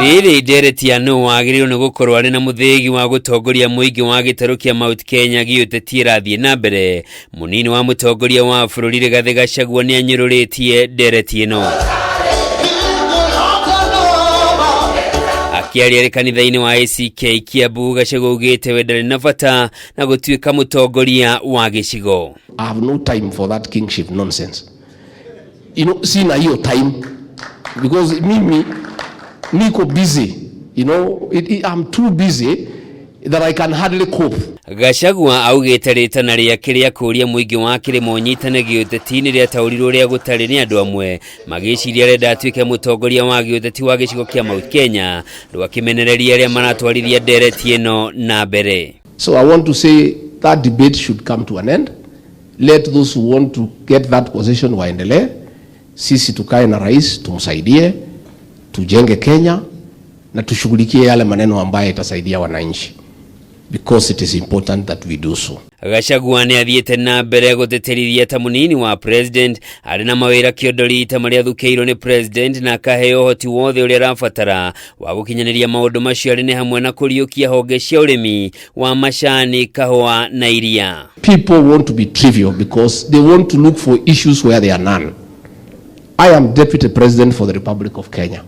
Riri NDERETI no wagiriirwo ni gukorwo ari na muthigi wa gutongoria muingi wa gitaru kia Mount Kenya giuteti irathie na mbere. Munini wa mutongoria wa bururi Rigathi GACHAGUA ni anyururitie NDERETI no. Akiaria kanitha-ini wa ACK KIAMBU, GACHAGUA ugite we ndari na bata na gutuika mutongoria wa gicigo. I have no time for that kingship nonsense. You know, sina hiyo time because mimi niko busy, you know, I'm too busy that I can hardly cope. GACHAGUA augite ritana ria kiria kuria muingi wa kirimo nyitane giuteti-ini ria taurirwo ria gutari ni andu amwe magiciria renda atuike mutongoria wa giuteti wa gicigo kia Mount Kenya rwakimenereria ria maratwarithia NDERETI ino na mbere. So I want to say that debate should come to an end. Let those who want to get that position waendelee. Sisi tukae na rais tumsaidie, tujenge Kenya na tushughulikie yale maneno ambayo itasaidia wananchi, because it is important that we do so. GACHAGUA ni athiete na mbere guteterithia ta munini wa president ari na mawira kiondori ta maria thukeirwo ni president na kaheo hoti wothe uria rafatara wa gukinyaniria maundu macio ari ni hamwe na kuriukia honge cia urimi wa macani, kahua na iria. People want to be trivial because they want to look for issues where there are none. I am Deputy President for the Republic of Kenya.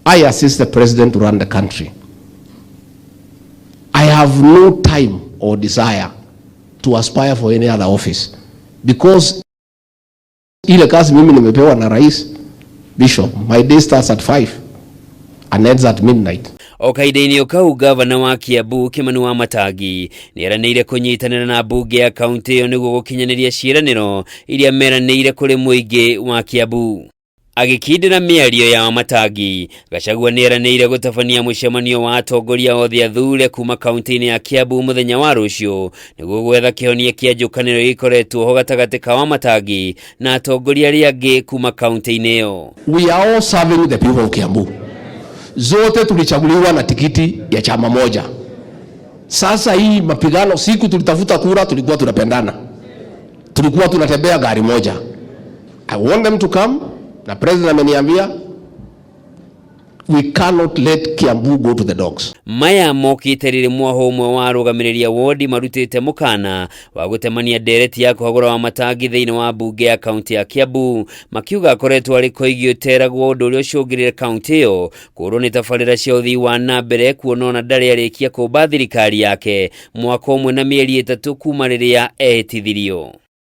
I assist the President to run the country. I have no time or desire to aspire for any other office because ile kazi mimi nimepewa na rais Bishop, my day starts at 5 and ends at midnight. OKAHINDA-INI okau gavana wa KIAMBU KIMANI wa MATANGI nieranĩire kunyitanĩra na mbunge ya kaunti ĩyo nĩguo gũkinyanĩria ciĩranĩro iria meranĩire kũrĩ mũingĩ wa KIAMBU. Agikindira mĩario ya MATANGI, GACHAGUA nieranĩire gũtabania mũcemanio wa atongoria othe athure kuma kaunti-inĩ ya KIAMBU mũthenya wa rũciũ nĩguo gwetha kĩhonia kĩa njũkanĩro gĩkoretwo ho gatagatĩ ka MATANGI na atongoria arĩa angĩ kuma kaunti-inĩ ĩyo. We are all serving the people of KIAMBU. Zote tulichaguliwa na tikiti ya chama moja. Sasa hii mapigano, siku tulitafuta kura tulikuwa tunapendana, tulikuwa tunatembea gari moja. I want them to come. Na president ameniambia we cannot let KIAMBU go to the dogs. Maya mokite riri mwaho umwe wa rũgamĩrĩria wodi marutĩte mũkana wa gũtemania NDERETI ya kũhagũra wa MATANGI thĩinĩ wa mbunge ya kaunti ya KIAMBU, makiuga akoretwo arĩ koigio teragwo ũndũ ũrĩa ũcũngĩrĩire kaunti ĩyo kũrwo nĩ tabarĩra cia ũthii wa na mbere, kuona na ndarĩ arĩkia kũmba thirikari yake mwaka ũmwe na mĩeri 3 kuma rĩrĩa ehĩtithirio.